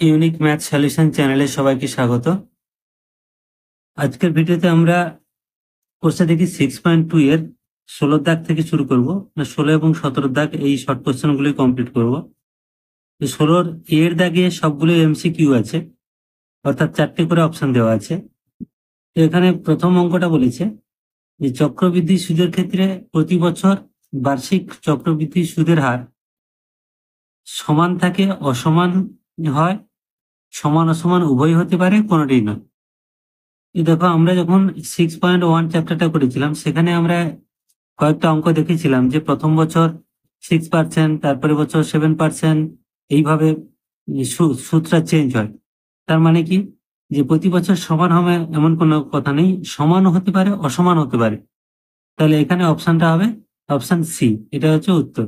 Unique math solution চ্যানেলে সবাইকে স্বাগত। আজকের ভিডিওতে আমরা কোর্সে দেখি 6.2 এর 16 দাগ থেকে শুরু করব, 16 এবং 17 দাগ এই শর্ট কোশ্চেনগুলি কমপ্লিট করব। 16 এর দাগে সবগুলো এমসিকিউ আছে, অর্থাৎ 4টে করে অপশন দেওয়া আছে। তো এখানে প্রথম অঙ্কটা বলেছে যে চক্রবৃদ্ধি সুদের ক্ষেত্রে প্রতি বছর বার্ষিক চক্রবৃদ্ধি সুদের হার সমান থাকে, অসমান হয়, সমান অসমান উভয় হতে পারে, কোনোটি নয়। দেখো, আমরা যখন 6.1 চ্যাপ্টারটা করেছিলাম সেখানে আমরা কয়েকটা অঙ্ক দেখেছিলাম যে প্রথম বছর 6%, তারপরে বছর 7%, এইভাবে সূত্রটা চেঞ্জ হয়। তার মানে কি, যে প্রতি বছর সমান হবে এমন কোনো কথা নেই, সমানও হতে পারে, অসমান হতে পারে। তাহলে এখানে অপশনটা হবে অপশন সি, এটা হচ্ছে উত্তর।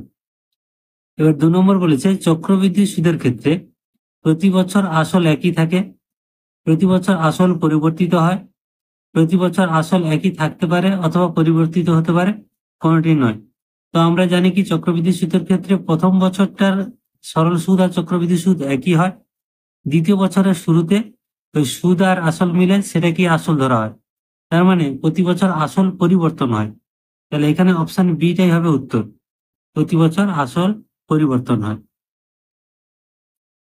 এবার 2 নম্বর বলেছে চক্রবৃদ্ধি সুদের ক্ষেত্রে প্রতি বছর আসল একই থাকে, প্রতি বছর আসল পরিবর্তিত হয়, প্রতি বছর আসল একই থাকতে পারে অথবা পরিবর্তিত হতে পারে, কোনোটি নয়। তো আমরা জানি কি চক্রবৃদ্ধি সুদের ক্ষেত্রে প্রথম বছরটার সরল সুদ আর চক্রবৃদ্ধি সুদ একই হয়, দ্বিতীয় বছরের শুরুতে ওই সুদ আর আসল মিলে সেটা কি আসল ধরা হয়। তার মানে প্রতি বছর আসল পরিবর্তন হয়। তাহলে এখানে অপশন বিটাই হবে উত্তর, প্রতি বছর আসল পরিবর্তন হয়।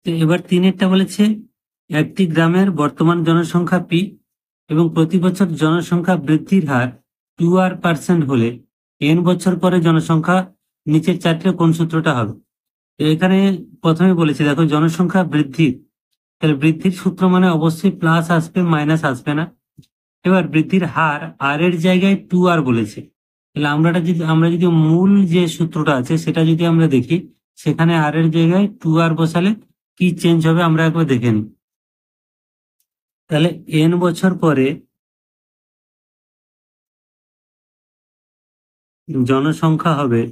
তো এবার 3-এরটা বলেছে একটি গ্রামের বর্তমান জনসংখ্যা পি এবং প্রতি বছর জনসংখ্যা বৃদ্ধির হার 2r% হলে n বছর পরে জনসংখ্যা নিচের 4টে কোন সূত্রটা হবে। তো এখানে প্রথমে বলেছে দেখো জনসংখ্যা বৃদ্ধি, তাহলে বৃদ্ধির সূত্র মানে অবশ্যই প্লাস আসবে, মাইনাস আসবে না। এবার বৃদ্ধির হার আর এর জায়গায় 2r বলেছে, তাহলে আমরা যদি মূল যে সূত্রটা আছে সেটা যদি আমরা দেখি, সেখানে আর এর জায়গায় 2r বসালে কি চেঞ্জ হবে আমরা একবার দেখে নিই। তাহলে n বছর পরে জনসংখ্যা হবে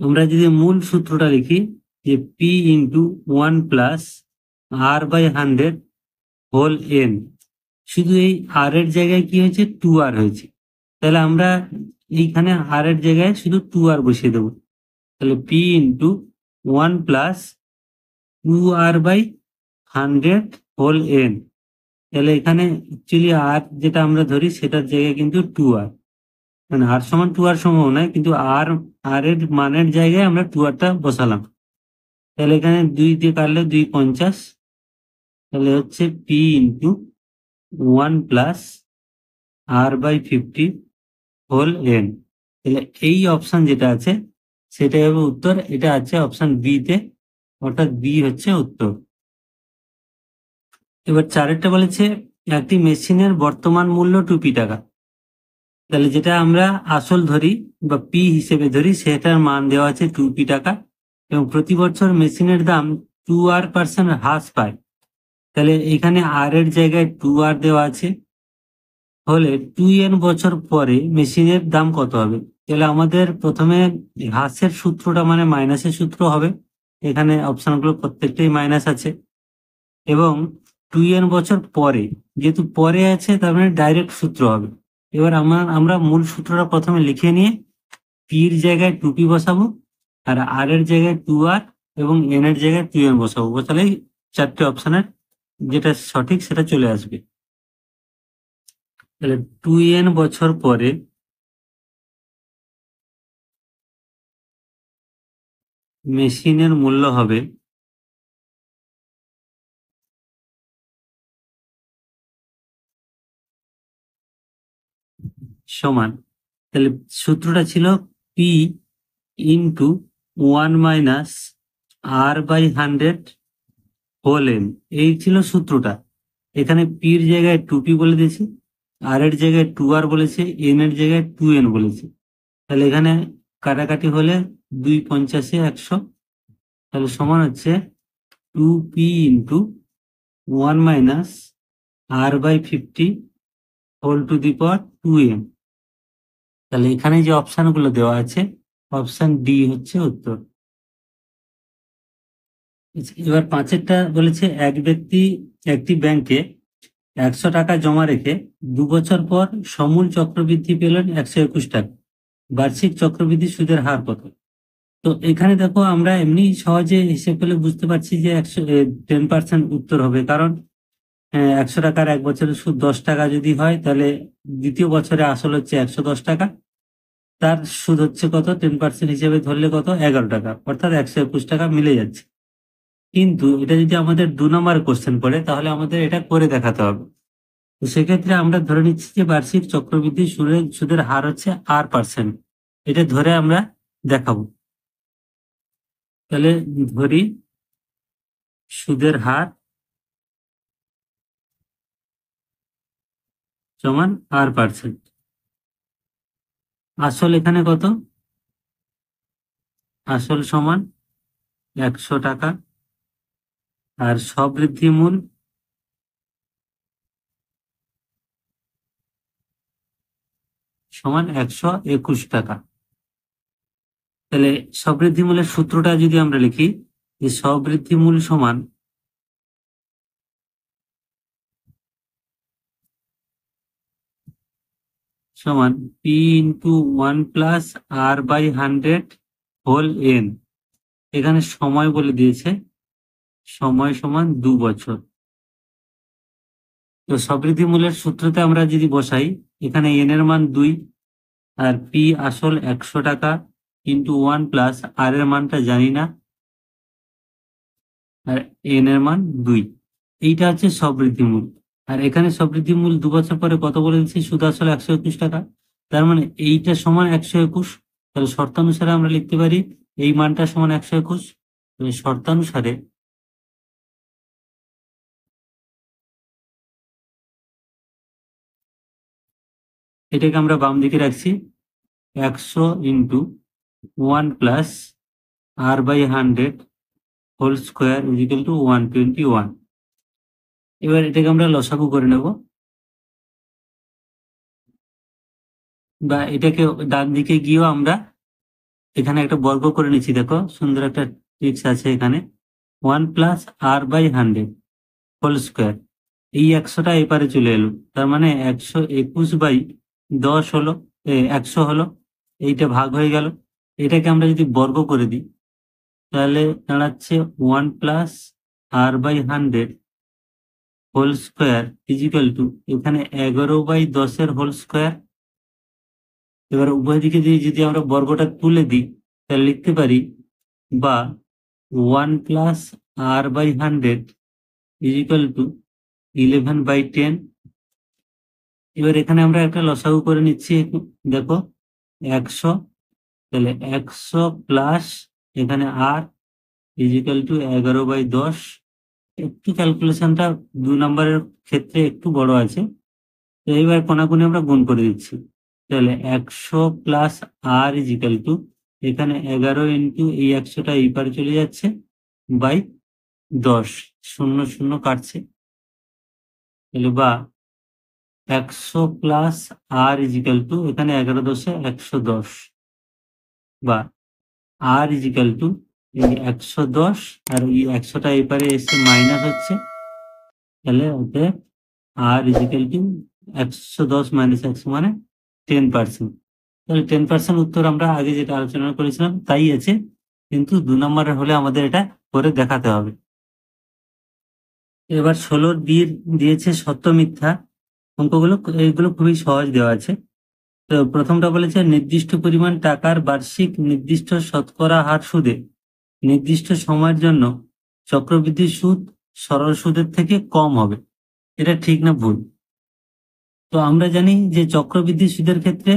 আমরা যদি মূল সূত্রটা লিখি যে P into 1+r/100 whole n, শুধু এই আর এর জায়গায় কি হয়েছে 2r হয়েছে, তাহলে আমরা এইখানে আর এর জায়গায় শুধু 2r বসিয়ে দেবো। তাহলে P into 1+2r/100 whole n, তাহলে এখানে অ্যাকচুয়ালি আর যেটা আমরা ধরি সেটার জায়গায় কিন্তু 2r, মানে আর সমান 2r সম্ভব নয়, কিন্তু আর আর এর মানের জায়গায় আমরা 2rটা বসালাম। তাহলে এখানে 2 দিয়ে কাটলে 2×50, তাহলে হচ্ছে P into 1+r/50 whole n। তাহলে এই অপশন যেটা আছে সেটাই হবে উত্তর, এটা আছে অপশন বি তে, অর্থাৎ বি হচ্ছে উত্তর। এবার 4-এরটা বলেছে একটি মেশিনের বর্তমান মূল্য 2p টাকা, তাহলে যেটা আমরা আসল ধরি বা পি হিসেবে ধরি সেটার মান দেওয়া আছে 2p টাকা এবং প্রতি বছর মেশিনের দাম 2r% হ্রাস পায়। তাহলে এখানে আর এর জায়গায় 2r দেওয়া আছে, হলে 2n বছর পরে মেশিনের দাম কত হবে। তাহলে আমাদের প্রথমে হ্রাসের সূত্রটা মানে মাইনাসের সূত্র হবে, এখানে অপশনগুলো প্রত্যেকটাই মাইনাস আছে। এবং 2n বছর পরে, যেহেতু পরে আছে তার মানে ডাইরেক্ট সূত্র হবে। এবার আমরা মূল সূত্রটা প্রথমে লিখে নিয়ে পির জায়গায় 2p বসাবো, আর এর জায়গায় 2r এবং n এর জায়গায় 2n বসাবো, বসালেই 4টে অপশনের যেটা সঠিক সেটা চলে আসবে। তাহলে 2n বছর পরে মেশিনের মূল্য হবে সমান, তাহলে সূত্রটা ছিল P into 1-r/100 whole n, এই ছিল সূত্রটা। এখানে পির জায়গায় 2p বলে দিয়েছি, আর এর জায়গায় 2r বলেছে, n এর জায়গায় 2n বলেছে। তাহলে এখানে কাটাকাটি হলে 2×50 100, তাহলে সমান হচ্ছে 2p into 1-r/50 whole to the power 2n। তাহলে এখানে যে অপশনগুলো দেওয়া আছে অপশন ডি হচ্ছে উত্তর। এবার 5-এরটা বলেছে এক ব্যক্তি একটি ব্যাংকে 100 টাকা জমা রেখে 2 বছর পর সমূল চক্রবৃদ্ধি পেলেন 121 টাকা, বার্ষিক চক্রবৃদ্ধি সুদের হার কত। তো এখানে দেখো আমরা এমনি সহজে হিসেব করলে বুঝতে পারছি যে 10% উত্তর হবে, কারণ 100 টাকার এক বছরের সুদ 10 টাকা যদি হয়, তাহলে দ্বিতীয় বছরে আসল হচ্ছে 110 টাকা, তার সুদ হচ্ছে কত 10% হিসেবে ধরলে কত 11 টাকা, অর্থাৎ 121 টাকা মিলে যাচ্ছে। কিন্তু এটা যদি আমাদের 2 নম্বর কোশ্চেন পড়ে, তাহলে আমাদের এটা করে দেখাতে হবে। তো সেক্ষেত্রে আমরা ধরে নিচ্ছি যে বার্ষিক চক্রবৃদ্ধি সুদের হার হচ্ছে R%। এটা ধরে আমরা দেখাবো। তাহলে ধরি সুদের হার সমান R%। আসল এখানে কত? আসল সমান 100 টাকা, আর সবৃদ্ধি মূল সমান 121 টাকা। তাহলে সবৃদ্ধি মূলের সূত্রটা যদি আমরা লিখি, যে সবৃদ্ধি মূল সমান P into 1+R/100 whole n। এখানে সময় বলে দিয়েছে, সময় সমান 2 বছর। তো সবৃদ্ধি মূলের সূত্রতে আমরা যদি বসাই, এখানে n এর মান 2, আর p আসল 100 টাকা ইন্টু 1 + r এর মানটা জানি না, আর n এর মান 2। এইটা হচ্ছে সবৃদ্ধি মূল। আর এখানে সবৃদ্ধি মূল 2 বছর পরে কত বলে দিচ্ছি, সুদ আসল 121 টাকা। তার মানে এইটা সমান 121। তাহলে শর্তানুসারে আমরা লিখতে পারি এই মানটা সমান 121। শর্তানুসারে এটাকে আমরা বাম দিকে রাখছি, 100 into 1+R/100 whole square equal to 121। এবার এটাকে আমরা লসাগু করে নেব, বা এটাকে ডান দিকে গিয়েও আমরা এখানে একটা বর্গ করে নিচ্ছি। দেখো সুন্দর একটা ট্রিক্স আছে এখানে, 1+R/100 হোল স্কোয়ার। এই 100টা এপারে চলে এলো, তার মানে 121/10 হলো, 100 হলো। এইটা ভাগ হয়ে গেল। এটাকে আমরা যদি বর্গ করে দিই, তাহলে দাঁড়াচ্ছে 1+R/100 whole square equal two, এখানে 11/10 হোল স্কোয়ার। এবার উভয় দিকে যদি আমরা বর্গটা তুলে দিই, তাহলে লিখতে পারি, বা 1+R/100 ইজিক্যাল টু 11/10। এবার এখানে আমরা একটা লসাগু করে নিচ্ছি। দেখো 100, তাহলে 100 প্লাস এখানে আর ইজিক্যাল টু 11/10। একটু ক্যালকুলেশনটা 2 নম্বরের ক্ষেত্রে একটু বড় আছে, তো এইবার কোনাকুনি আমরা গুণ করে দিচ্ছি। তাহলে 100 প্লাস আর ইজিক্যাল টু, এখানে 11 ইন্টু এই 100টা এই পারে চলে যাচ্ছে বাই 10, 0 0 কাটছে। তাহলে বা 100 প্লাস আর ইজিক্যাল টু, এখানে 11×10 110, বা আর ইজিক্যাল টু এই 110, আর এই 100টা এই পারে এসে মাইনাস হচ্ছে। তাহলে ওতে আর ইজিক্যাল টু 110 - 100 মানে 10%। তাহলে 10% উত্তর আমরা আগে যেটা আলোচনা করেছিলাম তাই আছে, কিন্তু 2 নম্বরের হলে আমাদের এটা করে দেখাতে হবে। এবার 16 দিয়েছে সত্য মিথ্যা অঙ্কগুলো, এইগুলো খুবই সহজ দেওয়া আছে। তো প্রথমটা বলেছে নির্দিষ্ট পরিমাণ টাকার বার্ষিক নির্দিষ্ট শতকরা হার সুদে নির্দিষ্ট সময়ের জন্য চক্রবৃদ্ধি সুদ সরল সুদের থেকে কম হবে। এটা ঠিক না ভুল? তো আমরা জানি যে চক্রবৃদ্ধি সুদের ক্ষেত্রে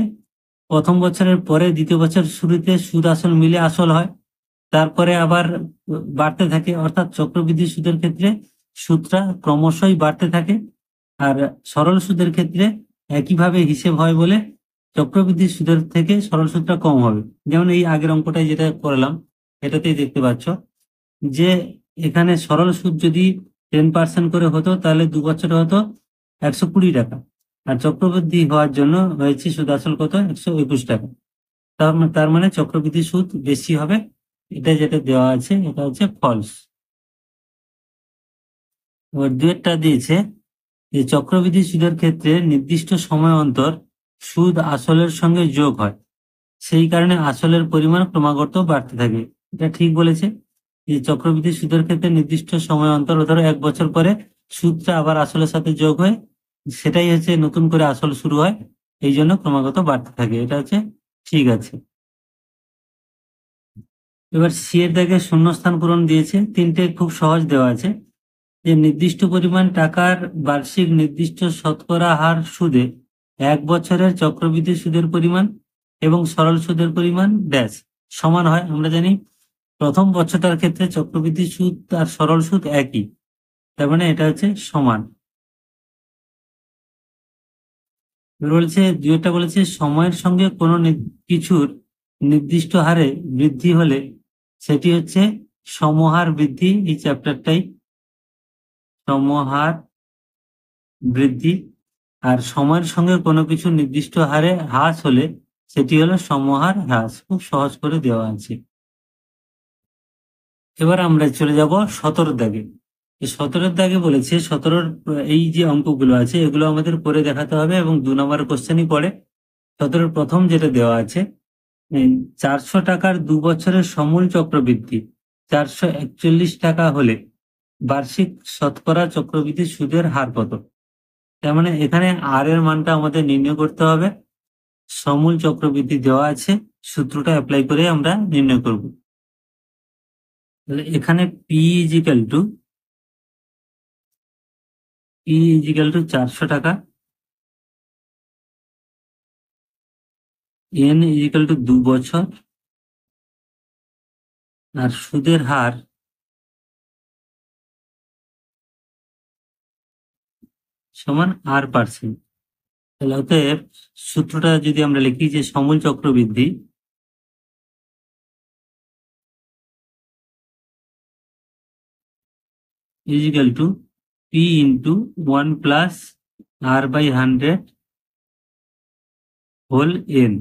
প্রথম বছরের পরে দ্বিতীয় বছর শুরুতে সুদ আসল মিলে আসল হয়, তারপরে আবার বাড়তে থাকে। অর্থাৎ চক্রবৃদ্ধি সুদের ক্ষেত্রে সুদটা ক্রমশই বাড়তে থাকে, আর সরল সুদের ক্ষেত্রে একইভাবে হিসেব হয় বলে চক্রবৃদ্ধি সুদের থেকে সরল সুদটা কম হবে। যেমন এই আগের অঙ্কটাই যেটা করলাম, এটাতেই দেখতে পাচ্ছ যে এখানে সরল সুদ যদি 10% করে হতো, তাহলে 2 বছরে হতো 120 টাকা, আর চক্রবৃদ্ধি হওয়ার জন্য হয়েছে সুদ আসল কত 121 টাকা। তার মানে চক্রবৃদ্ধি সুদ বেশি হবে। এটা যেটা দেওয়া আছে এটা হচ্ছে ফলস। এবার দুয়েরটা দিয়েছে যে চক্রবৃদ্ধি সুদের ক্ষেত্রে নির্দিষ্ট সময় অন্তর সুদ আসলের সঙ্গে যোগ হয়। সেই কারণে আসলের পরিমাণ ক্রমাগত বাড়তে থাকে। এটা ঠিক বলেছে যে চক্রবৃদ্ধি সুদের ক্ষেত্রে নির্দিষ্ট সময় অন্তর, ধরো 1 বছর পরে সুদটা আবার আসলের সাথে যোগ হয়ে সেটাই হচ্ছে নতুন করে আসল শুরু হয়, এই জন্য ক্রমাগত বাড়তে থাকে। এটা হচ্ছে ঠিক আছে। এবার সি এর দাগে শূন্যস্থান পূরণ দিয়েছে, তিনটে খুব সহজ দেওয়া আছে যে নির্দিষ্ট পরিমাণ টাকার বার্ষিক নির্দিষ্ট শতকরা হার সুদে 1 বছরের চক্রবৃদ্ধি সুদের পরিমাণ এবং সরল সুদের পরিমাণ ড্যাশ সমান হয়। আমরা জানি প্রথম বছরটার ক্ষেত্রে চক্রবৃদ্ধি সুদ আর সরল সুদ একই, তার মানে এটা হচ্ছে সমান। এবার বলেছে দুইটা, বলেছে সময়ের সঙ্গে কোনো কিছুর নির্দিষ্ট হারে বৃদ্ধি হলে সেটি হচ্ছে সমহার বৃদ্ধি। এই চ্যাপ্টারটাই সমহার বৃদ্ধি। আর সময়ের সঙ্গে কোনো কিছু নির্দিষ্ট হারে হ্রাস হলে সেটি হলো সমহার হ্রাস। খুব সহজ করে দেওয়া আছে। এবার আমরা চলে যাব 17 দাগে। 17 দাগে বলেছে 17 এই যে অঙ্কগুলো আছে এগুলো আমাদের করে দেখাতে হবে এবং 2 নম্বর কোশ্চেনই পড়ে। 17 প্রথম যেটা দেওয়া আছে 400 টাকার 2 বছরের সমূল চক্রবৃদ্ধি 441 টাকা হলে বার্ষিক শতকরা চক্রবৃদ্ধি সুদের হার কত? তার মানে এখানে আর এর মানটা আমাদের নির্ণয় করতে হবে। সমূল চক্রবৃদ্ধি দেওয়া আছে, সূত্রটা অ্যাপ্লাই করে আমরা নির্ণয় করব। তাহলে এখানে পি ইজিক্যাল টু 400 টাকা, এন ইজিক্যাল টু 2 বছর, আর সুদের হার সমান R%। তাহলে অতএব সূত্রটা যদি আমরা লিখি যে সমূল চক্রবৃদ্ধি equal to P into 1 plus R/100 whole n.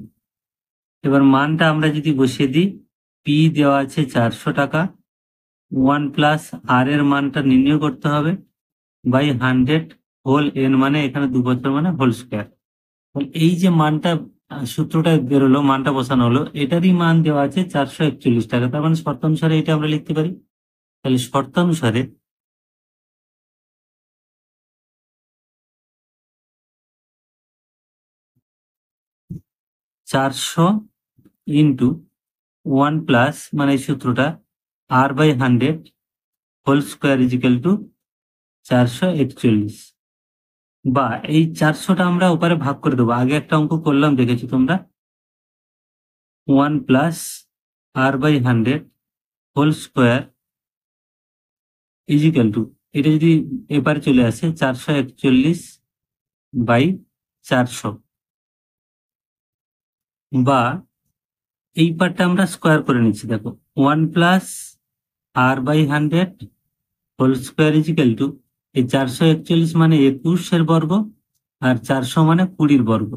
এবার মানটা আমরা যদি বসিয়ে দিই, পি দেওয়া আছে 400 টাকা, 1 প্লাস আর এর মানটা নির্ণয় করতে হবে বাই 100 হোল এন, মানে এখানে 2 বছর মানে হোল স্কোয়ার। এই যে মানটা সূত্রটা বেরোলো, মানটা বসানো হলো, এটারই মান দেওয়া আছে 441 টাকা। তার মানে শর্তানুসারে এটা আমরা লিখতে পারি। তাহলে শর্তানুসারে 400 ইন্টু 1 প্লাস, মানে এই সূত্রটা R/100 whole square equal two 441, বা এই 400টা আমরা ওপারে ভাগ করে দেবো। আগে একটা অঙ্ক করলাম, দেখেছি তোমরা, 1 plus R/100 whole square equal to, এটা যদি এবারে চলে আসে 441/400, বা এই পার্টটা আমরা স্কোয়ার করে নিচ্ছি। দেখো 1 plus R/100 whole square equal to, এই 441 মানে 21 বর্গ, আর 400 মানে 20 বর্গ।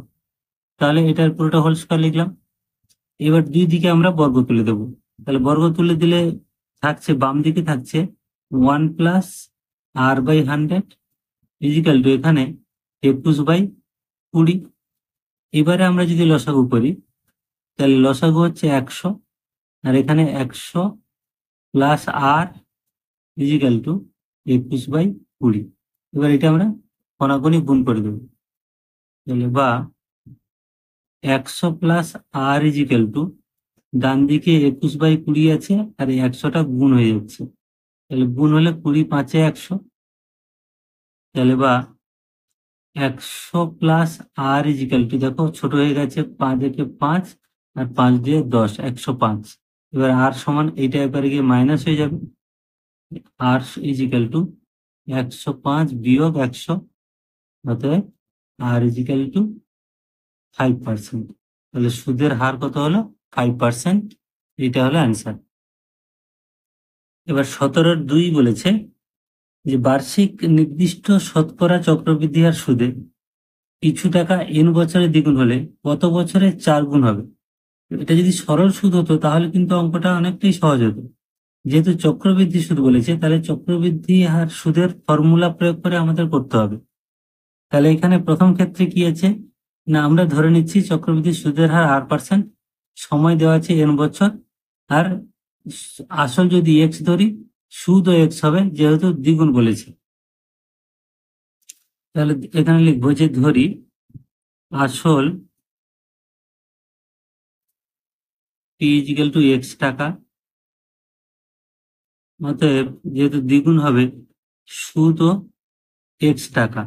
তাহলে এটার পুরোটা হোল স্কোয়ার লিখলাম। এবার দুই দিকে আমরা বর্গ তুলে দেবো। তাহলে বর্গ তুলে দিলে থাকছে, বাম দিকে থাকছে 1 প্লাস R/100 ইজিক্যাল টু এখানে 21/20। এবারে আমরা যদি লসাগু করি, তাহলে লসাগু হচ্ছে 100, আর এখানে 100 প্লাস আর ইজিক্যাল টু 21/20। এবার এটা আমরা কোনাকুনি গুণ করে দেবো। তাহলে বা 100 প্লাস আর ইজিক্যাল টু, ডান দিকে 21/20 আছে, আর এই 100টা গুণ হয়ে যাচ্ছে। তাহলে গুণ হলে 20 × 5 = 100। তাহলে বা 100 প্লাস আর ইজিক্যাল টু, দেখো ছোট হয়ে গেছে, 5 × 5 আর 5 দিয়ে 10, 105। এবার আর সমান, এইটা এবারে গিয়ে মাইনাস হয়ে যাবে, আর ইজিক্যাল টু 105 বিয়োগ 100, অতএব আর ইজিক্যাল টু 5%। তাহলে সুদের হার কত হলো? 5%। এটা হলো অ্যান্সার। এবার 17-2 বলেছে যে বার্ষিক নির্দিষ্ট শতকরা চক্রবৃদ্ধি হার সুদে কিছু টাকা n বছরে দ্বিগুণ হলে কত বছরে 4 গুণ হবে? এটা যদি সরল সুদ হতো তাহলে কিন্তু অঙ্কটা অনেকটাই সহজ হতো। যেহেতু চক্রবৃদ্ধি সুদ বলেছে, তাহলে চক্রবৃদ্ধি হার সুদের ফর্মুলা প্রয়োগ করে আমাদের করতে হবে। তাহলে এখানে প্রথম ক্ষেত্রে কি আছে না, আমরা ধরে নিচ্ছি চক্রবৃদ্ধি সুদের হার R%। সময় দেওয়া আছে n বছর, আর আসল যদি x ধরি, সুদও x হবে, যেহেতু দ্বিগুণ বলেছে। তাহলে এখানে লিখবো যে ধরি আসল p = x টাকা, অতএব যেহেতু দ্বিগুণ হবে সুদও x টাকা।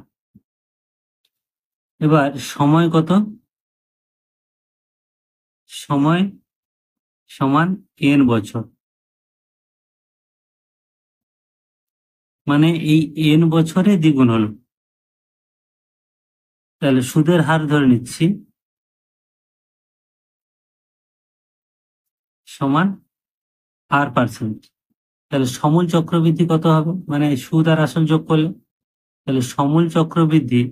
এবার সময় কত? সময় সমান n বছর, মানে এই n বছরে দ্বিগুণ হলো। তাহলে সুদের হার ধরে নিচ্ছি সমান r%। তাহলে সমূল চক্রবৃদ্ধি কত হবে, মানে সুদ আর আসল যোগ করলে? তাহলে সমূল চক্রবৃদ্ধি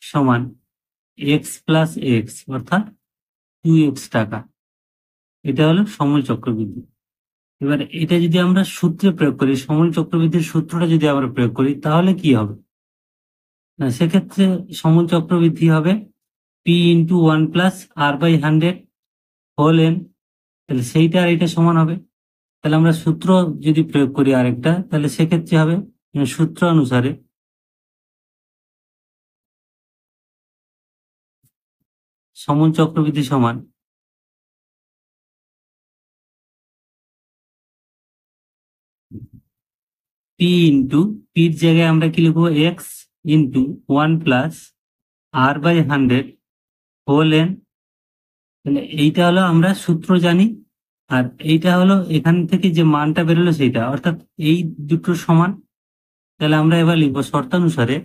সমান x প্লাস x, অর্থাৎ 2x টাকা। এটা হলো সমূল চক্রবৃদ্ধি। এবার এটা যদি আমরা সূত্রে প্রয়োগ করি, সমূল চক্রবৃদ্ধির সূত্রটা যদি আমরা প্রয়োগ করি, তাহলে কি হবে? না, সেক্ষেত্রে সমূল চক্রবৃদ্ধি হবে p × 1 + r/100 হোল n। তাহলে সেইটা আর এটা সমান হবে। তাহলে আমরা সূত্র যদি প্রয়োগ করি আরেকটা, তাহলে সেক্ষেত্রে হবে সূত্র অনুসারে সমূল চক্রবৃদ্ধি সমান p ইন্টু পির জায়গায় আমরা কি লিখবো, x × 1 + r/100 হোল n। তাহলে এইটা হলো আমরা সূত্র জানি, আর এইটা হলো এখান থেকে যে মানটা বেরোলো সেইটা, অর্থাৎ এই দুটো সমান। তাহলে আমরা এবার লিখবো শর্তানুসারে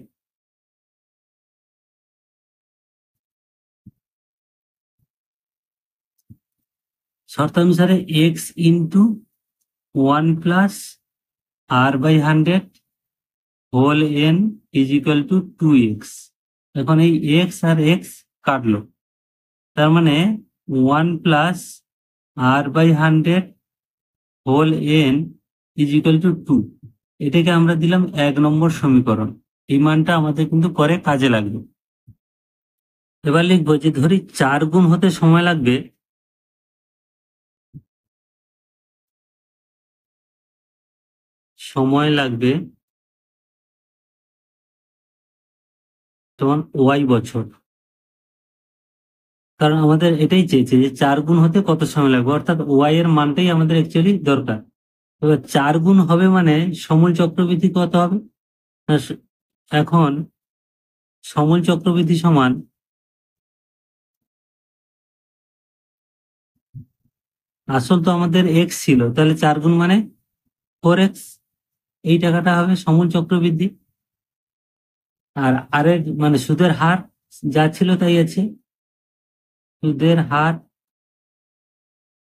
x × 1 + r/100 whole n = 2x। এখন এই x আর x কাটলো, তার মানে 1 + r/100 হোল n = 2। এটাকে আমরা দিলাম 1 নম্বর সমীকরণ। এই মানটা আমাদের কিন্তু পরে কাজে লাগবে। এবার লিখবো যে ধরি 4 গুণ হতে সময় লাগবে তোমার y বছর। কারণ আমাদের এটাই চেয়েছে যে 4 গুণ হতে কত সময় লাগবে, অর্থাৎ y এর মানটাই আমাদের অ্যাকচুয়ালি দরকার। এবার 4 গুণ হবে মানে সমূল চক্রবৃদ্ধি কত হবে? না, এখন সমূল চক্রবৃদ্ধি সমান আসল তো আমাদের x ছিল, তাহলে 4 গুণ মানে 4x। এই টাকাটা হবে সমূল চক্রবৃদ্ধি। আর আরের মানে সুদের হার যা ছিল তাই আছে, সুদের হার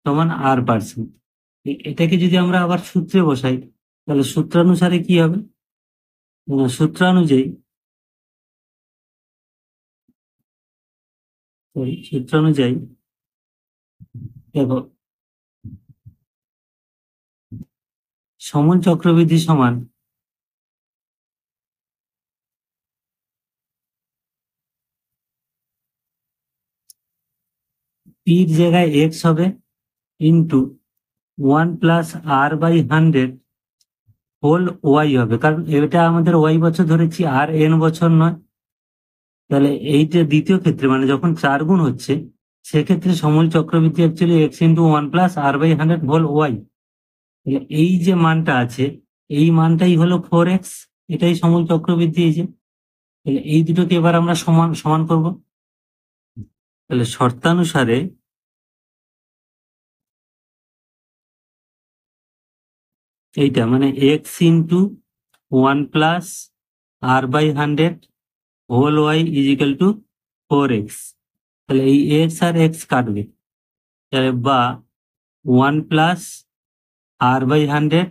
সমান r%। এটাকে যদি আমরা আবার সূত্রে বসাই, তাহলে সূত্রানুসারে কি হবে? সূত্রানুযায়ী সূত্রানুযায়ী দেখো, সমূল চক্রবৃদ্ধি সমান পির জায়গায় x হবে ইন্টু 1 + r/100 হোল y হবে, কারণ এটা আমাদের y বছর ধরেছি, আর n বছর নয়। তাহলে এইটা দ্বিতীয় ক্ষেত্রে মানে যখন 4 গুণ হচ্ছে, সেক্ষেত্রে সমূল চক্রবৃদ্ধি actually x × 1 + r/100 whole y। তাহলে এই যে মানটা আছে, এই মানটাই হলো 4x। এটাই সমূল চক্রবৃদ্ধি। এই যে, তাহলে এই দুটোকে এবার আমরা সমান সমান করব। তাহলে শর্তানুসারে এইটা মানে x × 1 + r/100 whole y = 4x। তাহলে এই x আর x কাটবে, তাহলে বা 1 + r/100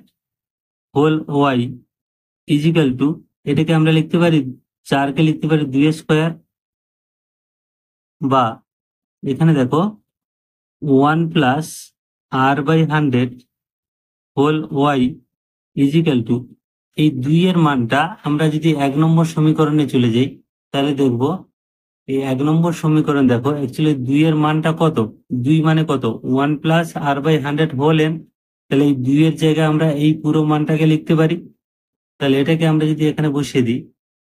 হোল y = এটাকে আমরা লিখতে পারি, 4কে লিখতে পারি 2² বা এখানে দেখো 1 + r/100 হোল y = এই 2 এর মানটা আমরা যদি 1 নম্বর সমীকরণে চলে যাই তাহলে দেখব এই 1 নম্বর সমীকরণ দেখো অ্যাকচুয়ালি 2 এর মানটা কত, 2 মানে কত 1 প্লাস r/100 হোল n। তাহলে এই 2 এর জায়গায় আমরা এই পুরো মানটাকে লিখতে পারি। তাহলে এটাকে আমরা যদি এখানে বসিয়ে দিই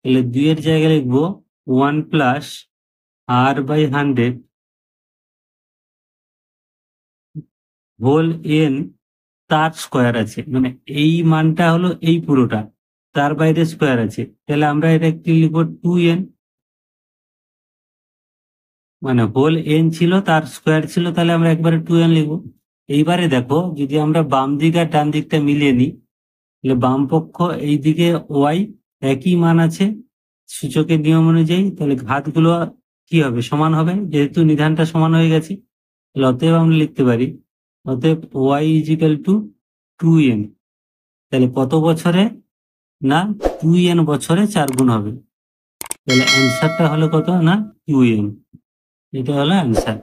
তাহলে 2 এর জায়গায় লিখবো 1 প্লাস r/100 হোল n তার স্কোয়ার আছে, মানে এই মানটা হলো এই পুরোটা, তার বাইরে স্কোয়ার আছে। তাহলে আমরা এটা কি লিখবো 2n, মানে হোল n ছিল তার স্কোয়ার ছিল, তাহলে আমরা একবারে 2n লিখবো। এইবারে দেখো যদি আমরা বাম দিক আর ডান দিকটা মিলিয়ে নিই তাহলে বাম পক্ষ এই দিকে y একই মান আছে সূচকের নিয়ম অনুযায়ী, তাহলে ঘাতগুলো কি হবে সমান হবে, যেহেতু নিধানটা সমান হয়ে গেছে। তাহলে অতএব আমরা লিখতে পারি অতএব y ইজিক্যাল টু 2n। তাহলে কত বছরে, না 2n বছরে 4 গুণ হবে। তাহলে অ্যান্সারটা হলো কত, না 2n। এটা হলো অ্যান্সার।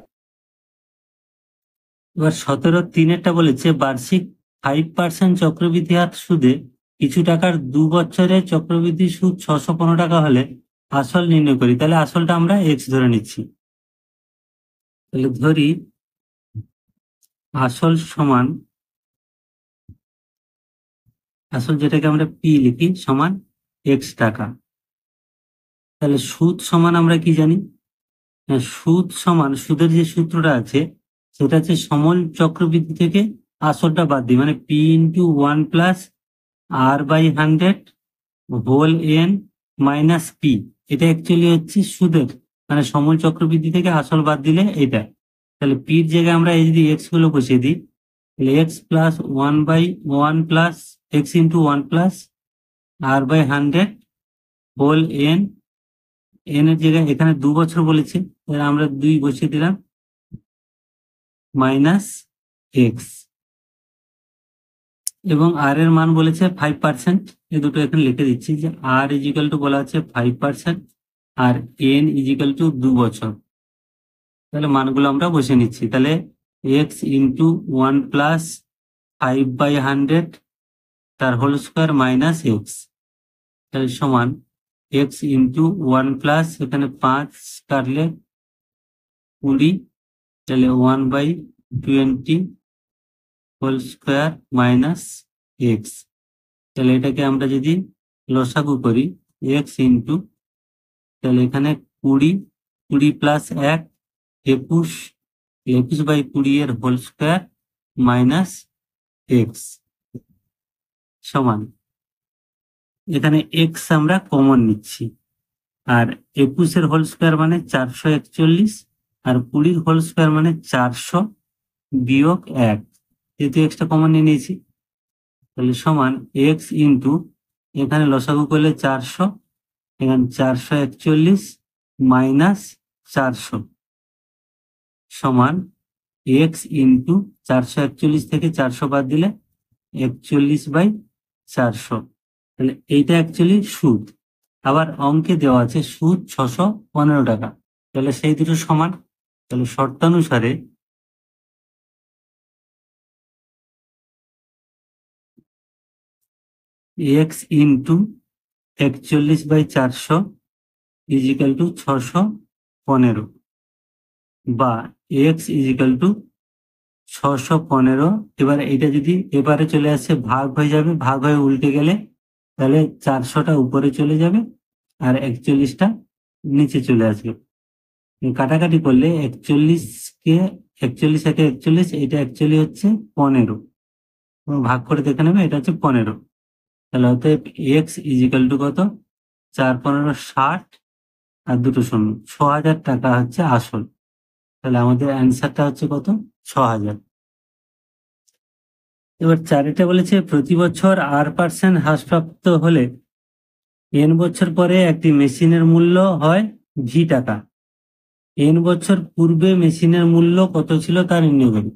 এবার 17-3 বলেছে বার্ষিক 5% চক্রবৃদ্ধি হার সুদে কিছু টাকার 2 বছরে চক্রবৃদ্ধি সুদ 615 টাকা হলে আসল নির্ণয় করি। তাহলে আসলটা আমরা এক্স ধরে নিচ্ছি। তাহলে ধরি আসল সমান, আসল যেটাকে আমরা পি লিখি সমান এক্স টাকা। তাহলে সুদ সমান আমরা কি জানি, সুদ সমান, সুদের যে সূত্রটা আছে সেটা হচ্ছে সমল চক্রবৃদ্ধি থেকে আসলটা বাদ দিই, মানে P into 1 plus r/100 whole n minus P. এটা অ্যাকচুয়ালি হচ্ছে সুদের, মানে সমল চক্রবৃদ্ধি থেকে আসল বাদ দিলে এটা। তাহলে পির জায়গায় আমরা এই যদি এক্স গুলো বসিয়ে দিই তাহলে X plus 1/1 plus X into 1 plus r/100 whole n, এর জায়গায় এখানে 2 বছর বলেছে তাহলে আমরা 2 বসিয়ে দিলাম মাইনাস এক্স, এবং আর এর মান বলেছে 5%। এই দুটো এখানে লিখে দিচ্ছি যে আর ইজিক্যাল টু বলা আছে 5% আর এন ইজিক্যাল টু 2 বছর। তাহলে মানগুলো আমরা বসে নিচ্ছি। তাহলে এক্স ইন্টু 1 প্লাস 5/100 তার হোল স্কোয়ার মাইনাস এক্স, তাহলে সমান এক্স ইন্টু 1 প্লাস এখানে 5 কাটলে 20, তাহলে 1/20 হোল স্কোয়ার মাইনাস এক্স। তাহলে এটাকে আমরা যদি লসাগু করি এক্স ইন্টু, তাহলে এখানে 20 প্লাস 1 21, 21/20 এর হোল স্কোয়ার মাইনাস এক্স সমান, এখানে এক্স আমরা কমন নিচ্ছি, আর 21 এর হোল স্কোয়ার মানে 441 আর 20 হোল স্কোয়ার মানে 400 বিয়োগ 1, যেহেতু এক্সটা কমন নিয়ে নিয়েছি। তাহলে সমান এক্স ইন্টু, এখানে লসাগু করলে 400, এখানে 441 মাইনাস 400 সমান এক্স ইন্টু 441 থেকে 400 বাদ দিলে 41/400। তাহলে এইটা অ্যাকচুয়ালি সুদ। আবার অঙ্কে দেওয়া আছে সুদ 615 টাকা, তাহলে সেই দুটো সমান। তাহলে শর্তানুসারে এক্স ইন্টু 41/400 ইজিক্যাল টু 615, বা এক্স ইজিক্যাল টু 615। এবার এটা যদি এবারে চলে আসছে ভাগ হয়ে যাবে, ভাগ হয়ে উল্টে গেলে তাহলে 400টা উপরে চলে যাবে আর 41টা নিচে চলে আসবে। কাটাকাটি করলে 41কে 41 একে 41, এটা অ্যাকচুয়ালি হচ্ছে 15, ভাগ করে দেখে নেবে এটা হচ্ছে 15। তাহলে অতএব এক্স ইজিক্যাল টু কত, 4×15 60 আর দুটো শূন্য, 6000 টাকা হচ্ছে আসল। তাহলে আমাদের অ্যান্সারটা হচ্ছে কত, 6000। এবার 4 বলেছে প্রতি বছর r% হ্রাসপ্রাপ্ত হলে n বছর পরে একটি মেশিনের মূল্য হয় v টাকা। n বছর পূর্বে মেশিনের মূল্য কত ছিল তা নির্ণয় করি।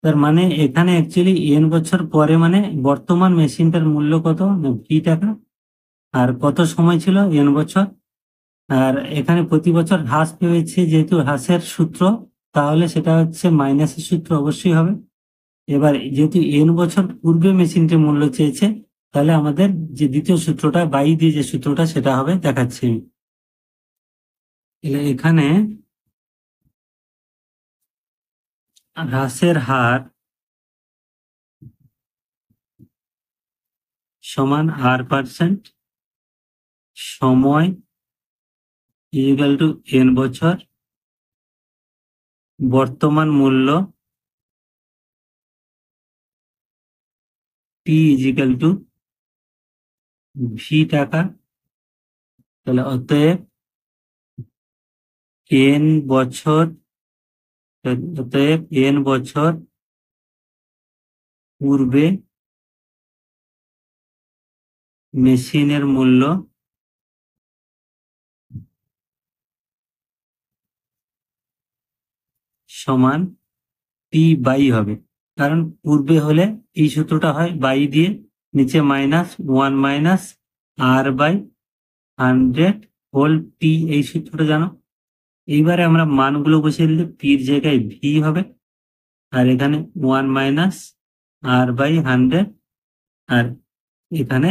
তার মানে এখানে অ্যাকচুয়ালি n বছর পরে মানে বর্তমান মেশিনটার মূল্য কত, v টাকা, আর কত সময় ছিল n বছর, আর এখানে প্রতি বছর হ্রাস পেয়েছে যেহেতু হ্রাসের সূত্র, তাহলে সেটা হচ্ছে মাইনাসের সূত্র অবশ্যই হবে। এবার যেহেতু n বছর পূর্বে মেশিনটির মূল্য চেয়েছে তাহলে আমাদের যে দ্বিতীয় সূত্রটা বাই দিয়ে যে সূত্রটা সেটা হবে দেখাচ্ছি। এখানে হ্রাসের হার সমান R%, সময় ইকুয়াল টু n বছর, বর্তমান মূল্য P ইকুয়াল টু V টাকা। তাহলে অতএব n বছর পূর্বে মেশিনের মূল্য সমান পি বাই হবে, কারণ পূর্বে হলে এই সূত্রটা হয় বাই দিয়ে নিচে -1 - R/100 হোল টি, এই সূত্রটা জানো। এইবারে আমরা মানগুলো বসিয়ে দিলে পির জায়গায় ভি হবে, আর এখানে 1 - R/100, আর এখানে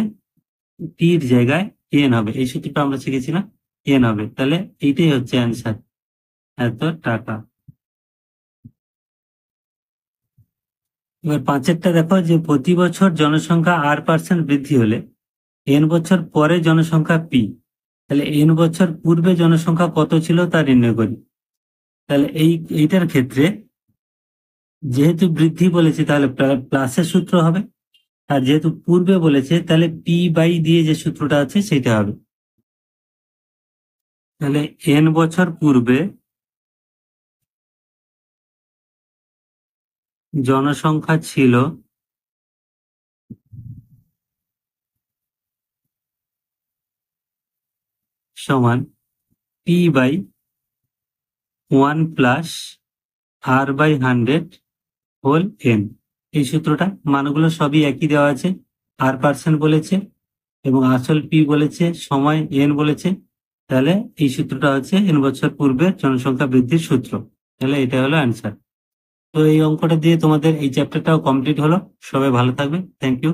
পির জায়গায় এন হবে। এই সূত্রটা আমরা শিখেছিলাম, এন হবে। তাহলে এইটাই হচ্ছে অ্যান্সার, এত টাকা। এবার 5-এরটা দেখো যে প্রতি বছর জনসংখ্যা R% বৃদ্ধি হলে n বছর পরে জনসংখ্যা পি, তাহলে n বছর পূর্বে জনসংখ্যা কত ছিল তা নির্ণয় করি। তাহলে এইটার ক্ষেত্রে যেহেতু বৃদ্ধি বলেছে তাহলে প্লাসের সূত্র হবে, আর যেহেতু পূর্বে বলেছে তাহলে পি বাই দিয়ে যে সূত্রটা আছে সেটা হবে। তাহলে n বছর পূর্বে জনসংখ্যা ছিল সমান P by 1 + R/100 whole n। এই সূত্রটা মানগুলো সবই একই দেওয়া আছে, R% বলেছে এবং আসল পি বলেছে, সময় n বলেছে। তাহলে এই সূত্রটা হচ্ছে n বছর পূর্বে জনসংখ্যা বৃদ্ধির সূত্র। তাহলে এটা হলো অ্যান্সার। তো এই অঙ্কটা দিয়ে তোমাদের এই চ্যাপ্টারটাও কমপ্লিট হলো। সবাই ভালো থাকবে, থ্যাংক ইউ।